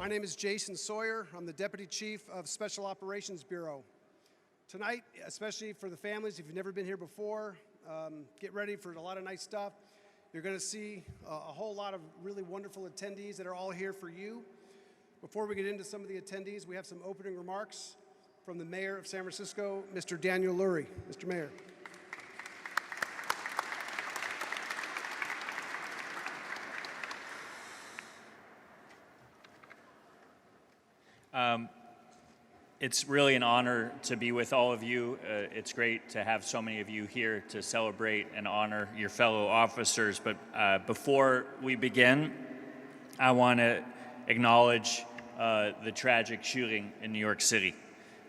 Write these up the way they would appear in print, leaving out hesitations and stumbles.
My name is Jason Sawyer. I'm the Deputy Chief of Special Operations Bureau. Tonight, especially for the families, if you've never been here before, get ready for a lot of nice stuff. You're going to see a whole lot of really wonderful attendees that are all here for you. Before we get into some of the attendees, we have some opening remarks from the Mayor of San Francisco, Mr. Daniel Lurie. Mr. Mayor. It's really an honor to be with all of you. It's great to have so many of you here to celebrate and honor your fellow officers. But before we begin, I want to acknowledge the tragic shooting in New York City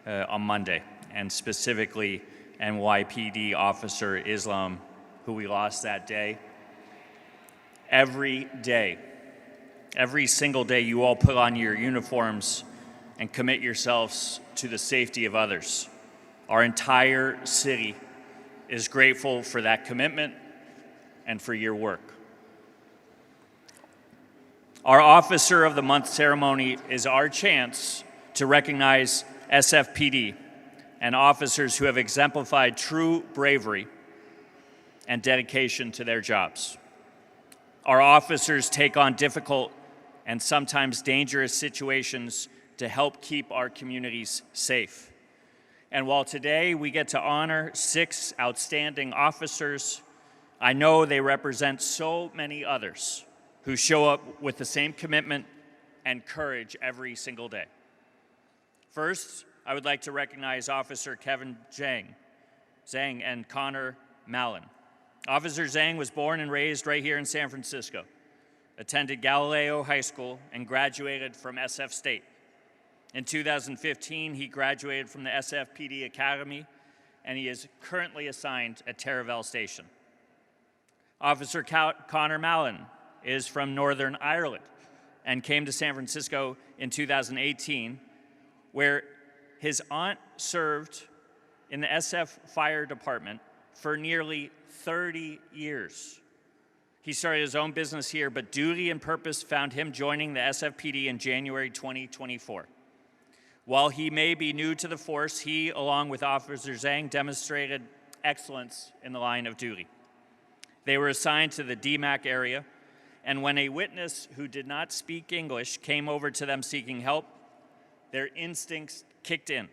on Monday, and specifically NYPD officer Islam, who we lost that day. Every day, every single day, you all put on your uniforms and commit yourselves to the safety of others. Our entire city is grateful for that commitment and for your work. Our Officer of the Month ceremony is our chance to recognize SFPD and officers who have exemplified true bravery and dedication to their jobs. Our officers take on difficult and sometimes dangerous situations to help keep our communities safe. And while today we get to honor 6 outstanding officers, I know they represent so many others who show up with the same commitment and courage every single day. First, I would like to recognize Officer Kevin Zhang and Connor Mallon. Officer Zhang was born and raised right here in San Francisco, attended Galileo High School, and graduated from SF State. In 2015, he graduated from the SFPD Academy, and he is currently assigned at Taravel Station. Officer Connor Mallon is from Northern Ireland and came to San Francisco in 2018, where his aunt served in the SF Fire Department for nearly 30 years. He started his own business here, but duty and purpose found him joining the SFPD in January 2024. While he may be new to the force, he, along with Officer Zhang, demonstrated excellence in the line of duty. They were assigned to the DMAC area, and when a witness who did not speak English came over to them seeking help, their instincts kicked in.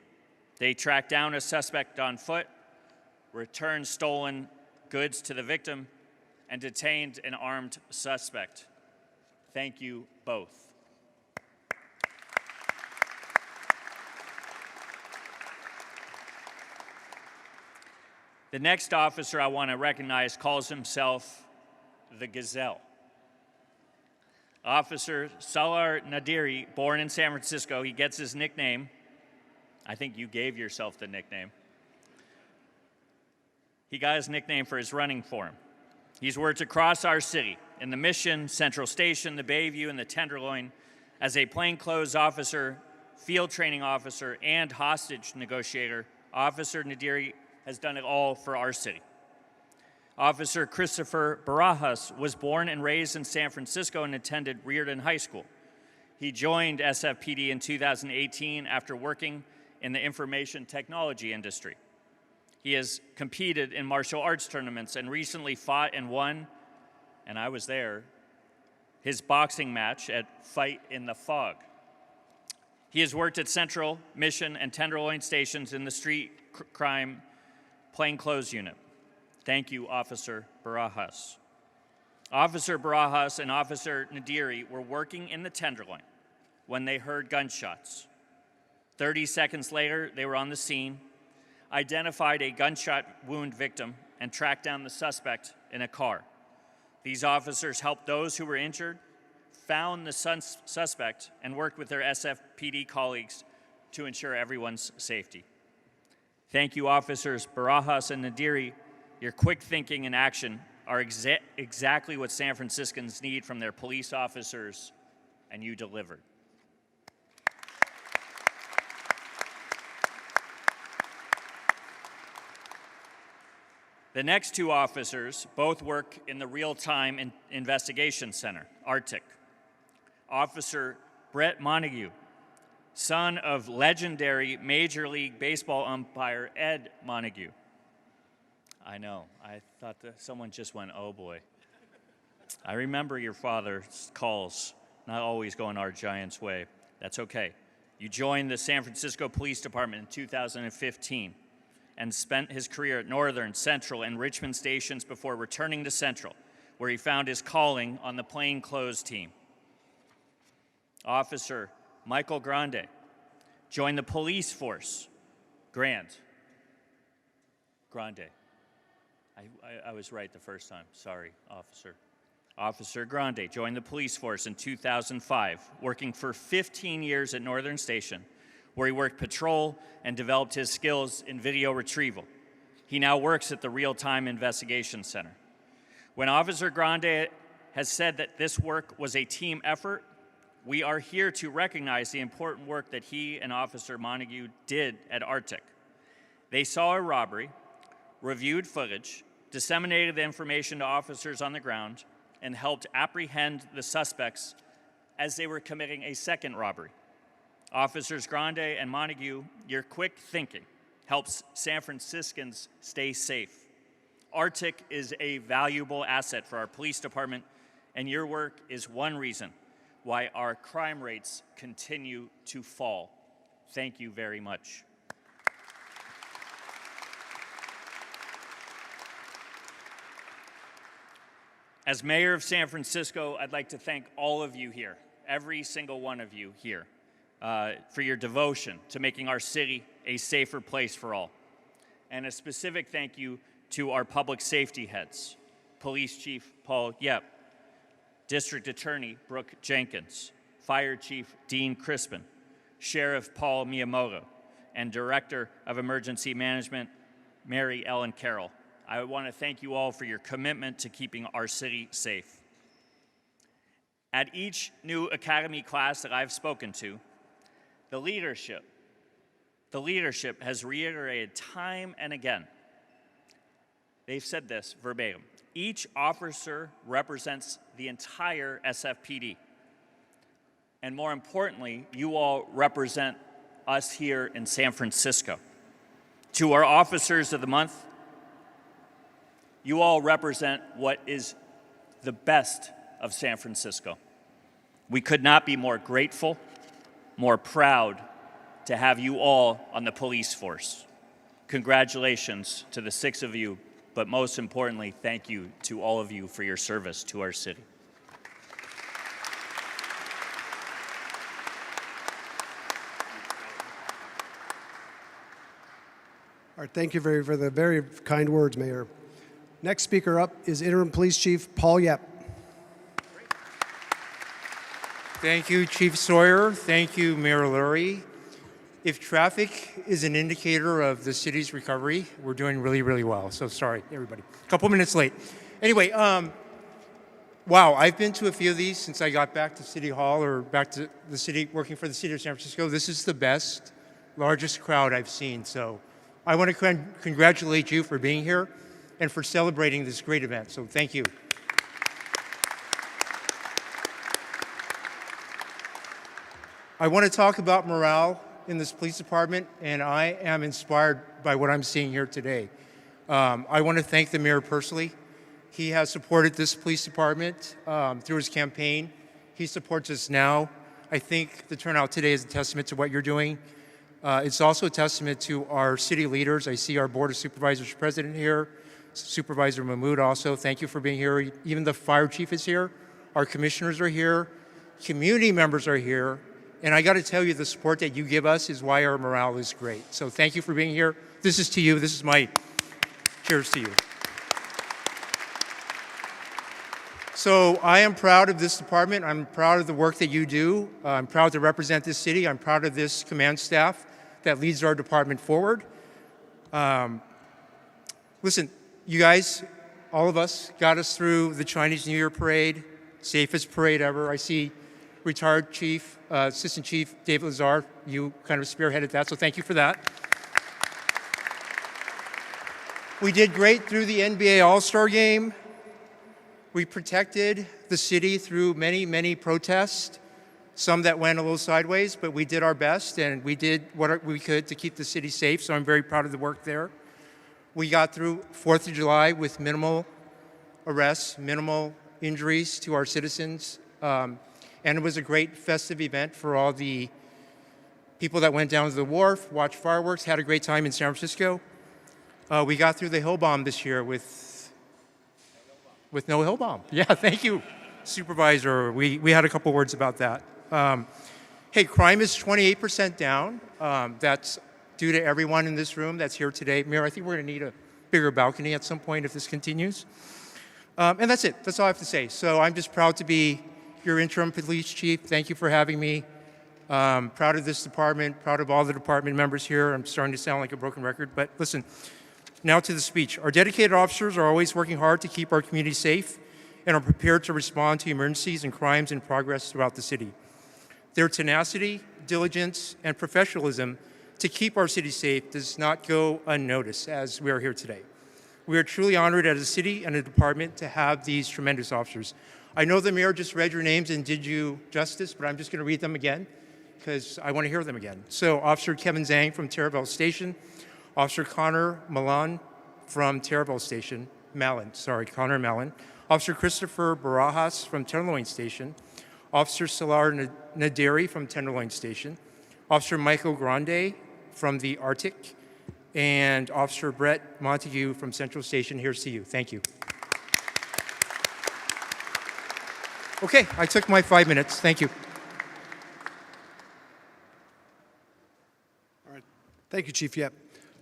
They tracked down a suspect on foot, returned stolen goods to the victim, and detained an armed suspect. Thank you both. The next officer I want to recognize calls himself the Gazelle. Officer Salar Nadiri, born in San Francisco, he gets his nickname. I think you gave yourself the nickname. He got his nickname for his running form. He's worked across our city, in the Mission, Central Station, the Bayview, and the Tenderloin, as a plainclothes officer, field training officer, and hostage negotiator. Officer Nadiri has done it all for our city. Officer Christopher Barajas was born and raised in San Francisco and attended Reardon High School. He joined SFPD in 2018 after working in the information technology industry. He has competed in martial arts tournaments and recently fought and won, and I was there, his boxing match at Fight in the Fog. He has worked at Central, Mission, and Tenderloin stations in the street crime plainclothes unit. Thank you, Officer Barajas. Officer Barajas and Officer Nadiri were working in the Tenderloin when they heard gunshots. 30 seconds later, they were on the scene, identified a gunshot wound victim, and tracked down the suspect in a car. These officers helped those who were injured, found the suspect, and worked with their SFPD colleagues to ensure everyone's safety. Thank you, Officers Barajas and Nadiri. Your quick thinking and action are exactly what San Franciscans need from their police officers, and you delivered. The next 2 officers both work in the Real-Time Investigation Center, ARTIC. Officer Brett Montague, son of legendary Major League Baseball umpire Ed Montague. I know, I thought that someone just went, oh boy. I remember your father's calls, not always going our Giants' way. That's okay. You joined the San Francisco Police Department in 2015 and spent his career at Northern, Central, and Richmond stations before returning to Central, where he found his calling on the plainclothes team. Officer Michael Grande joined the police force. Grande. I was right the first time. Sorry, officer. Officer Grande joined the police force in 2005, working for 15 years at Northern Station, where he worked patrol and developed his skills in video retrieval. He now works at the Real-Time Investigation Center. When Officer Grande has said that this work was a team effort, we are here to recognize the important work that he and Officer Montague did at Arctic. They saw a robbery, reviewed footage, disseminated the information to officers on the ground, and helped apprehend the suspects as they were committing a second robbery. Officers Grande and Montague, your quick thinking helps San Franciscans stay safe. Arctic is a valuable asset for our police department, and your work is one reason why our crime rates continue to fall. Thank you very much. As mayor of San Francisco, I'd like to thank all of you here, every single one of you here, for your devotion to making our city a safer place for all. And a specific thank you to our public safety heads, Police Chief Paul Yep, District Attorney Brooke Jenkins, Fire Chief Dean Crispin, Sheriff Paul Miyamoto, and Director of Emergency Management Mary Ellen Carroll. I want to thank you all for your commitment to keeping our city safe. At each new academy class that I've spoken to, the leadership has reiterated time and again. They've said this verbatim: each officer represents the entire SFPD. And more importantly, you all represent us here in San Francisco. To our officers of the month, you all represent what is the best of San Francisco. We could not be more grateful, more proud to have you all on the police force. Congratulations to the 6 of you, but most importantly, thank you to all of you for your service to our city. All right, thank you for the very kind words, Mayor. Next speaker up is Interim Police Chief Paul Yep. Thank you, Chief Sawyer. Thank you, Mayor Lurie. If traffic is an indicator of the city's recovery, we're doing really, really well. So sorry, everybody. A couple minutes late. Anyway, wow, I've been to a few of these since I got back to City Hall or back to the city, working for the city of San Francisco. This is the best, largest crowd I've seen. So I want to congratulate you for being here and for celebrating this great event. So thank you. I want to talk about morale in this police department, and I am inspired by what I'm seeing here today. I want to thank the mayor personally. He has supported this police department through his campaign. He supports us now. I think the turnout today is a testament to what you're doing. It's also a testament to our city leaders. I see our Board of Supervisors president here, Supervisor Mahmoud also. Thank you for being here. Even the fire chief is here. Our commissioners are here. Community members are here. And I got to tell you, the support that you give us is why our morale is great. So thank you for being here. This is to you. This is my cheers to you. So I am proud of this department. I'm proud of the work that you do. I'm proud to represent this city. I'm proud of this command staff that leads our department forward. Listen, you guys, all of us, got us through the Chinese New Year parade, safest parade ever. I see retired Chief, Assistant Chief David Lazar, you kind of spearheaded that, so thank you for that. We did great through the NBA All-Star Game. We protected the city through many, many protests. some that went a little sideways, but we did our best and we did what we could to keep the city safe, so I'm very proud of the work there. We got through 4th of July with minimal arrests, minimal injuries to our citizens, and it was a great festive event for all the people that went down to the wharf, watched fireworks, had a great time in San Francisco. We got through the hill bomb this year with no hill bomb. Yeah, thank you, Supervisor. We had a couple words about that. Hey, crime is 28% down. That's due to everyone in this room that's here today. Mayor, I think we're going to need a bigger balcony at some point if this continues. And that's it. That's all I have to say. So I'm just proud to be your interim police chief. Thank you for having me. Proud of this department, proud of all the department members here. I'm starting to sound like a broken record, but listen, now to the speech. Our dedicated officers are always working hard to keep our community safe and are prepared to respond to emergencies and crimes in progress throughout the city. Their tenacity, diligence, and professionalism to keep our city safe does not go unnoticed as we are here today. We are truly honored as a city and a department to have these tremendous officers. I know the mayor just read your names and did you justice, but I'm just going to read them again because I want to hear them again. So Officer Kevin Zhang from Terraville Station, Officer Connor Malone from Terraville Station, Connor Mallon, Officer Christopher Barajas from Tenderloin Station, Officer Salar Naderi from Tenderloin Station, Officer Michael Grande from the Arctic, and Officer Brett Montague from Central Station. Here's to you. Thank you. Okay, I took my 5 minutes. Thank you. All right. Thank you, Chief Yep.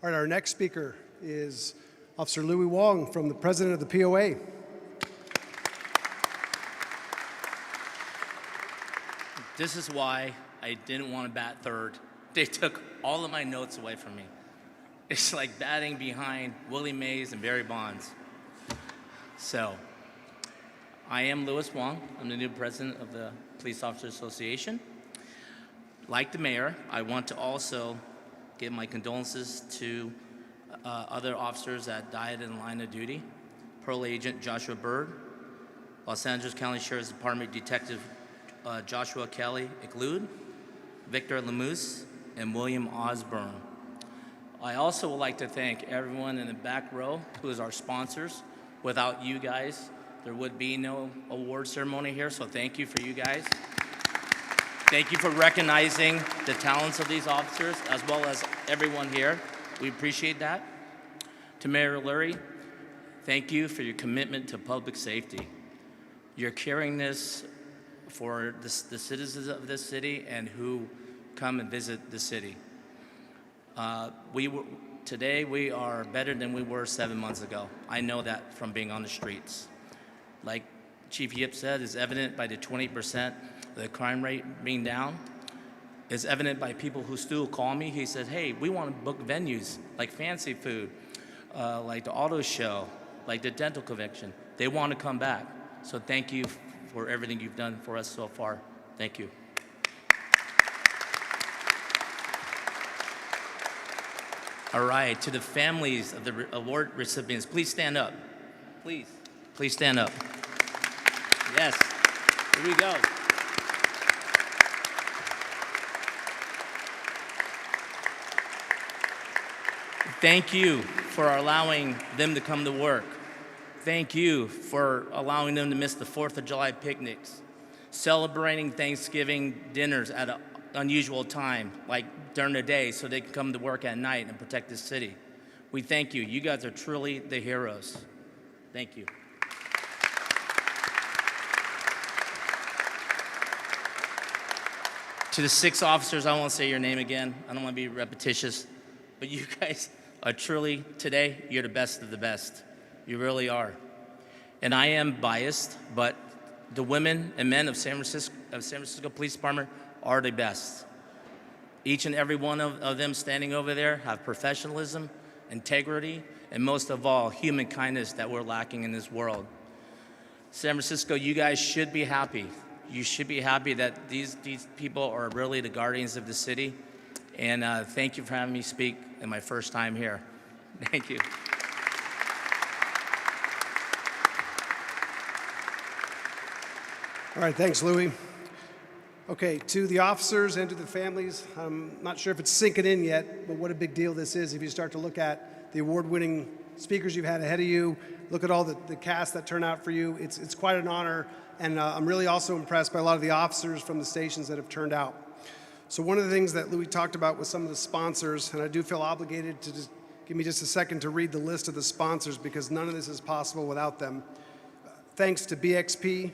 All right, our next speaker is Officer Louis Wong from the President of the POA. This is why I didn't want to bat third. They took all of my notes away from me. It's like batting behind Willie Mays and Barry Bonds. So, I am Louis Wong. I'm the new president of the Police Officers Association. Like the mayor, I want to also give my condolences to other officers that died in the line of duty. Pearl Agent Joshua Bird, Los Angeles County Sheriff's Department Detective Joshua Kelly Eclude, Victor Lemus, and William Osborne. I also would like to thank everyone in the back row who is our sponsors. Without you guys, there would be no award ceremony here, so thank you for you guys. Thank you for recognizing the talents of these officers as well as everyone here. We appreciate that. To Mayor Lurie, thank you for your commitment to public safety. You're carrying this for the citizens of this city and who come and visit the city. Today we are better than we were 7 months ago. I know that from being on the streets. Like Chief Yip said, is evident by the 20% the crime rate being down. Is evident by people who still call me. He said, hey, we want to book venues like fancy food, like the auto show, like the dental convention. They want to come back. So thank you for everything you've done for us so far. Thank you. All right, to the families of the award recipients, please stand up. Please stand up. Yes, here we go. Thank you for allowing them to come to work. Thank you for allowing them to miss the 4th of July picnics, celebrating Thanksgiving dinners at an unusual time, like during the day, so they can come to work at night and protect the city. We thank you. You guys are truly the heroes. Thank you. To the 6 officers, I won't say your name again. I don't want to be repetitious, but you guys are truly, today, you're the best of the best. You really are. And I am biased, but the women and men of San Francisco Police Department are the best. Each and every one of them standing over there have professionalism, integrity, and most of all, human kindness that we're lacking in this world. San Francisco, you guys should be happy. You should be happy that these people are really the guardians of the city. And thank you for having me speak in my first time here. Thank you. All right, thanks, Louis. Okay, to the officers and to the families, I'm not sure if it's sinking in yet, but what a big deal this is if you start to look at the award-winning speakers you've had ahead of you, look at all the cast that turn out for you. It's quite an honor, and I'm really also impressed by a lot of the officers from the stations that have turned out. So one of the things that Louis talked about with some of the sponsors, and I do feel obligated to just give me just a second to read the list of the sponsors because none of this is possible without them. Thanks to BXP,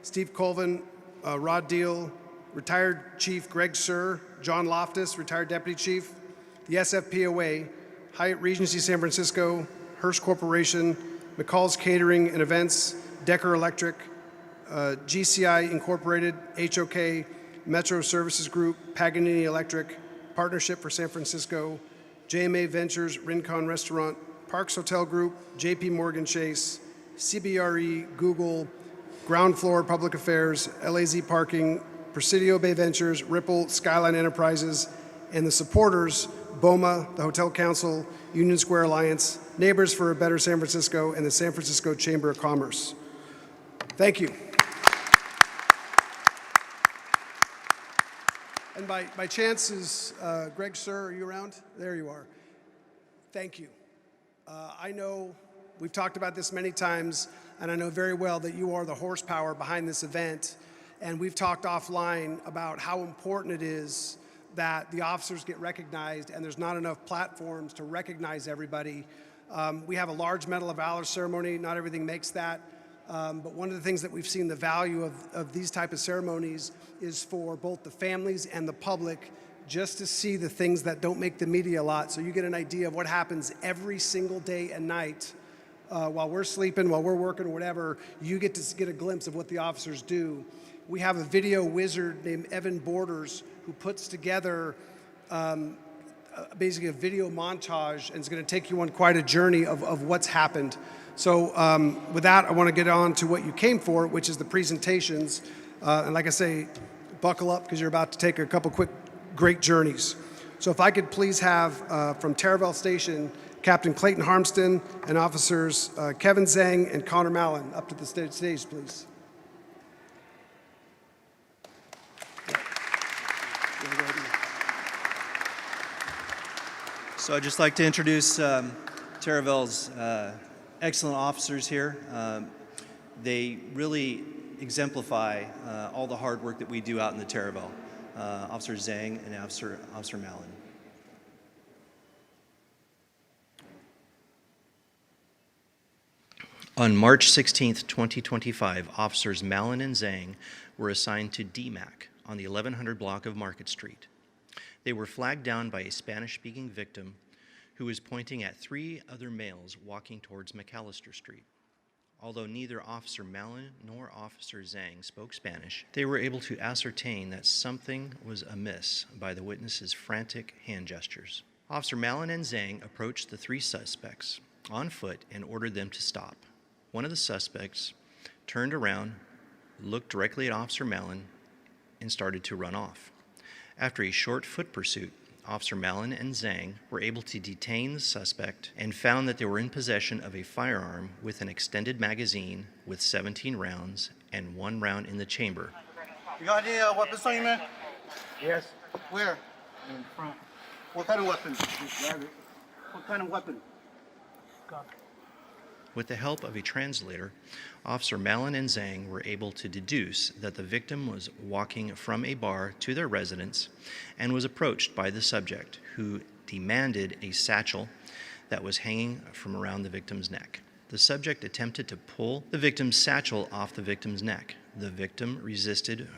Steve Colvin, Rod Deal, retired Chief Greg Sir, John Loftus, retired Deputy Chief, the SFPOA, Hyatt Regency San Francisco, Hearst Corporation, McCall's Catering and Events, Decker Electric, GCI Incorporated, HOK, Metro Services Group, Paganini Electric, Partnership for San Francisco, JMA Ventures, Rincon Restaurant, Parks Hotel Group, JP Morgan Chase, CBRE, Google, Ground Floor Public Affairs, LAZ Parking, Presidio Bay Ventures, Ripple, Skyline Enterprises, and the supporters, BOMA, the Hotel Council, Union Square Alliance, Neighbors for a Better San Francisco, and the San Francisco Chamber of Commerce. Thank you. And by chance is Greg Sir, are you around? There you are. Thank you. I know we've talked about this many times, and I know very well that you are the horsepower behind this event. And we've talked offline about how important it is that the officers get recognized, and there's not enough platforms to recognize everybody. We have a large Medal of Valor ceremony. Not everything makes that. But one of the things that we've seen the value of these type of ceremonies is for both the families and the public just to see the things that don't make the media a lot. So you get an idea of what happens every single day and night while we're sleeping, while we're working, or whatever. You get to get a glimpse of what the officers do. We have a video wizard named Evan Borders who puts together basically a video montage and is going to take you on quite a journey of what's happened. So with that, I want to get on to what you came for, which is the presentations. And like I say, buckle up because you're about to take a couple quick, great journeys. So if I could please have from Taraval Station, Captain Clayton Harmston and officers Kevin Zhang and Connor Mallon up to the stage, please. So I'd just like to introduce Taraval's excellent officers here. They really exemplify all the hard work that we do out in the Taraval. Officer Zhang and Officer Mallon. On March 16th, 2025, Officers Mallon and Zhang were assigned to DMAC on the 1100 block of Market Street. They were flagged down by a Spanish-speaking victim who was pointing at 3 other males walking towards McAllister Street. Although neither Officer Mallon nor Officer Zhang spoke Spanish, they were able to ascertain that something was amiss by the witness's frantic hand gestures. Officer Mallon and Zhang approached the 3 suspects on foot and ordered them to stop. One of the suspects turned around, looked directly at Officer Mallon, and started to run off. After a short foot pursuit, Officer Mallon and Zhang were able to detain the suspect and found that they were in possession of a firearm with an extended magazine with 17 rounds and 1 round in the chamber. You got any weapons on you, man? Yes, Where? in front. What kind of weapon? Grab it. What kind of weapon? Got it. With the help of a translator, Officer Mallon and Zhang were able to deduce that the victim was walking from a bar to their residence and was approached by the subject, who demanded a satchel that was hanging from around the victim's neck. The subject attempted to pull the victim's satchel off the victim's neck. The victim resisted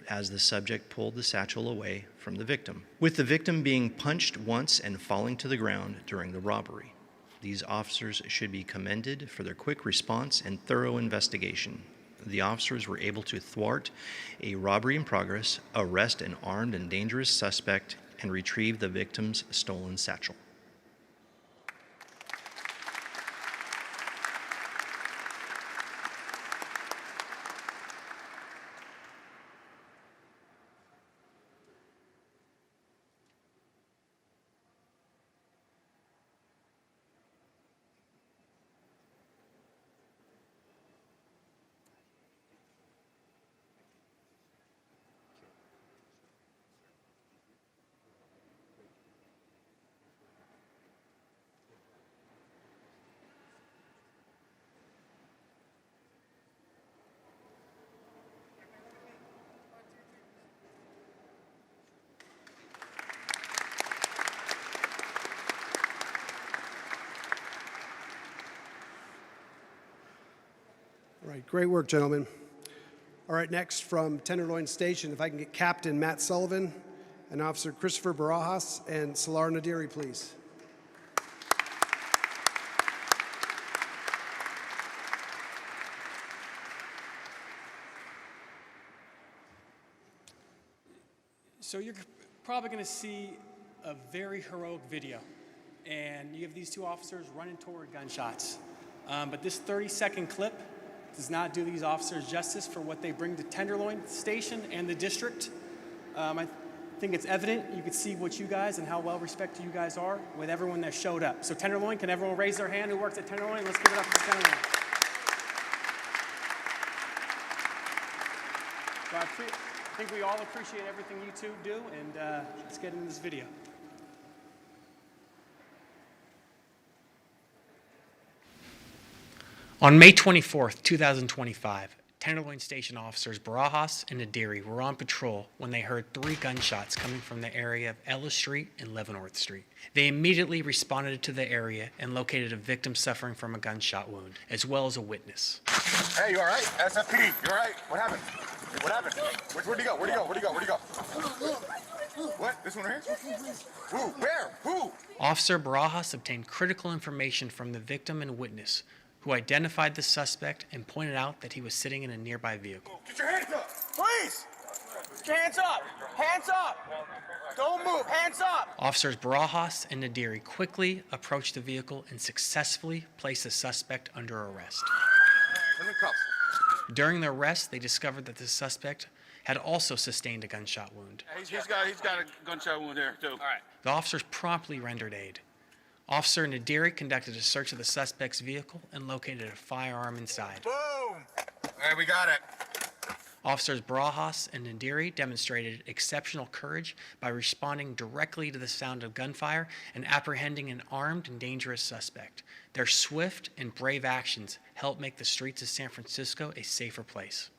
as the subject pulled the satchel away from the victim, with the victim being punched once and falling to the ground during the robbery. These officers should be commended for their quick response and thorough investigation. The officers were able to thwart a robbery in progress, arrest an armed and dangerous suspect, and retrieve the victim's stolen satchel. right, great work, gentlemen. All right, next from Tenderloin Station, if I can get Captain Matt Sullivan and Officer Christopher Barajas and Salar Nadiri, please. So you're probably going to see a very heroic video, and you have these two officers running toward gunshots. But this 30-second clip does not do these officers justice for what they bring to Tenderloin Station and the district. I think it's evident. You can see what you guys and how well respected you guys are with everyone that showed up. So Tenderloin, can everyone raise their hand who works at Tenderloin? Let's give it up for Tenderloin. So I think we all appreciate everything you two do, and let's get into this video. On May 24th, 2025, Tenderloin Station officers Barajas and Nadiri were on patrol when they heard 3 gunshots coming from the area of Ellis Street and Leavenworth Street. They immediately responded to the area and located a victim suffering from a gunshot wound, as well as a witness. Hey, you all right? SFPD, you all right? What happened? What happened? Where'd he go? Where'd he go? Where'd he go? Where'd he go? What? This one right here? Who? Where? Who? Officer Barajas obtained critical information from the victim and witness, who identified the suspect and pointed out that he was sitting in a nearby vehicle. Get your hands up! Please! Get your hands up! Hands up! Don't move! Hands up! Officers Barajas and Nadiri quickly approached the vehicle and successfully placed the suspect under arrest. Put him in cuffs. During the arrest, they discovered that the suspect had also sustained a gunshot wound. He's got a gunshot wound there, too. All right. The officers promptly rendered aid. Officer Nadiri conducted a search of the suspect's vehicle and located a firearm inside. Boom! All right, we got it. Officers Barajas and Nadiri demonstrated exceptional courage by responding directly to the sound of gunfire and apprehending an armed and dangerous suspect. Their swift and brave actions helped make the streets of San Francisco a safer place.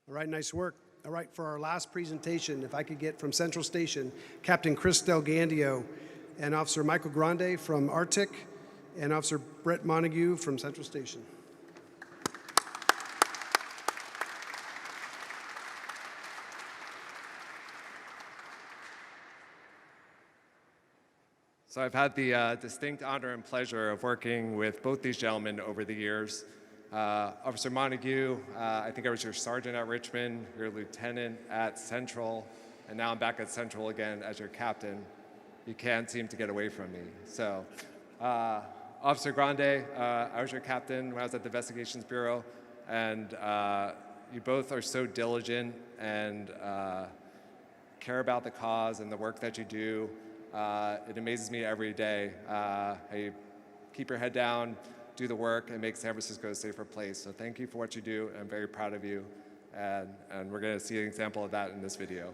All right, nice work. All right, for our last presentation, if I could get from Central Station, Captain Chris Delgandio and Officer Michael Grande from Arctic and Officer Brett Montague from Central Station. So I've had the distinct honor and pleasure of working with both these gentlemen over the years. Officer Montague, I think I was your sergeant at Richmond, your lieutenant at Central, and now I'm back at Central again as your captain. You can't seem to get away from me. So, Officer Grande, I was your captain when I was at the Investigations Bureau, and you both are so diligent and care about the cause and the work that you do. It amazes me every day. You keep your head down, do the work, and make San Francisco a safer place. So thank you for what you do. I'm very proud of you. And we're going to see an example of that in this video.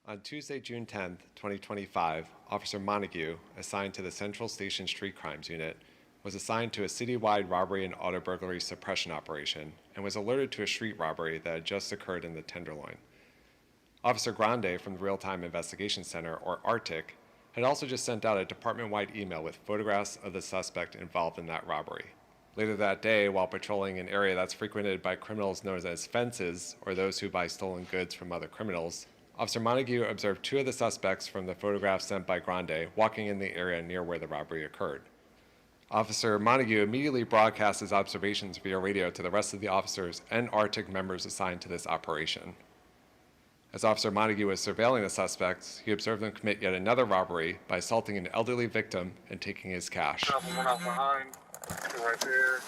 On Tuesday, June 10th, 2025, Officer Montague, assigned to the Central Station Street Crimes Unit, was assigned to a citywide robbery and auto burglary suppression operation and was alerted to a street robbery that had just occurred in the Tenderloin. Officer Grande from the Real-Time Investigation Center, or Arctic, had also just sent out a department-wide email with photographs of the suspect involved in that robbery. Later that day, while patrolling an area that's frequented by criminals known as fences, or those who buy stolen goods from other criminals, Officer Montague observed 2 of the suspects from the photographs sent by Grande walking in the area near where the robbery occurred. Officer Montague immediately broadcast his observations via radio to the rest of the officers and Arctic members assigned to this operation. As Officer Montague was surveilling the suspects, he observed them commit yet another robbery by assaulting an elderly victim and taking his cash. One out behind, right there.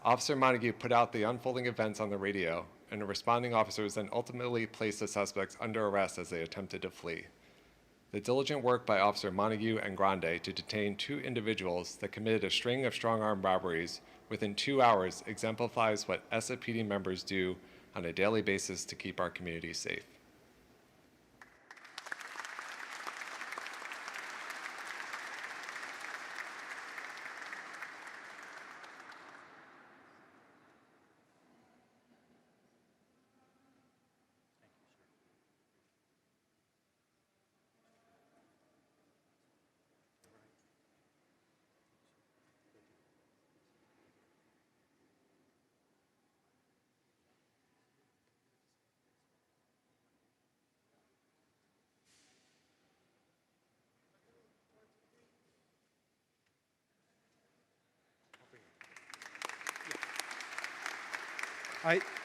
Officer Montague put out the unfolding events on the radio, and the responding officers then ultimately placed the suspects under arrest as they attempted to flee. The diligent work by Officer Montague and Grande to detain 2 individuals that committed a string of strong-arm robberies within 2 hours exemplifies what SFPD members do on a daily basis to keep our community safe.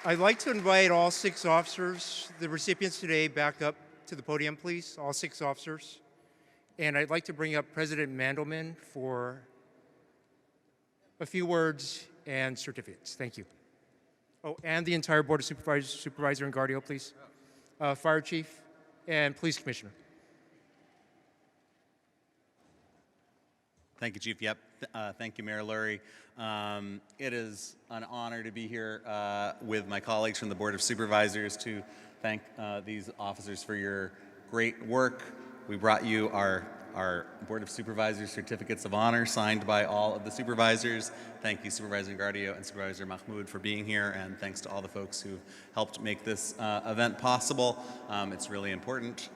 I'd like to invite all 6 officers, the recipients today, back up to the podium, please, all 6 officers. And I'd like to bring up President Mandelman for a few words and certificates. Thank you. Oh, and the entire Board of Supervisors, Supervisor and Guardio, please. Fire Chief and Police Commissioner. Thank you, Chief. Yep. Thank you, Mayor Lurie. It is an honor to be here with my colleagues from the Board of Supervisors to thank these officers for your great work. We brought you our Board of Supervisors Certificates of Honor signed by all of the supervisors. Thank you, Supervisor Guardio and Supervisor Mahmoud, for being here, and thanks to all the folks who helped make this event possible. It's really important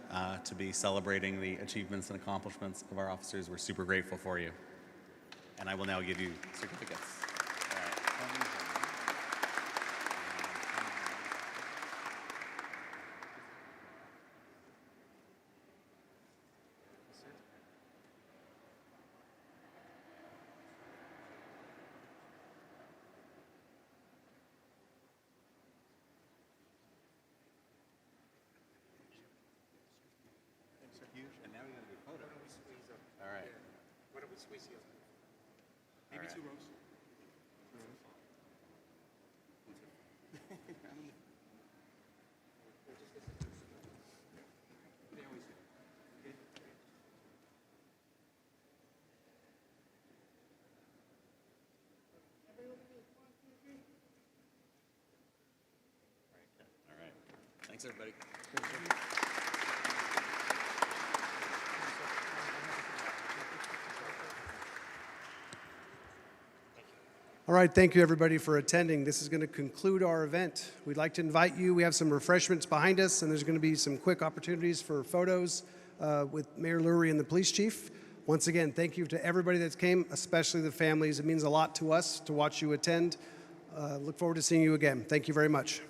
to be celebrating the achievements and accomplishments of our officers. We're super grateful for you. And I will now give you certificates. And now we're going to do photos. All right. Why don't we squeeze you? Maybe 2 rows. All right. Thanks, everybody. All right, thank you everybody for attending. This is going to conclude our event. We'd like to invite you. We have some refreshments behind us, and there's going to be some quick opportunities for photos with Mayor Lurie and the police chief. Once again, thank you to everybody that came, especially the families. It means a lot to us to watch you attend. Look forward to seeing you again. Thank you very much.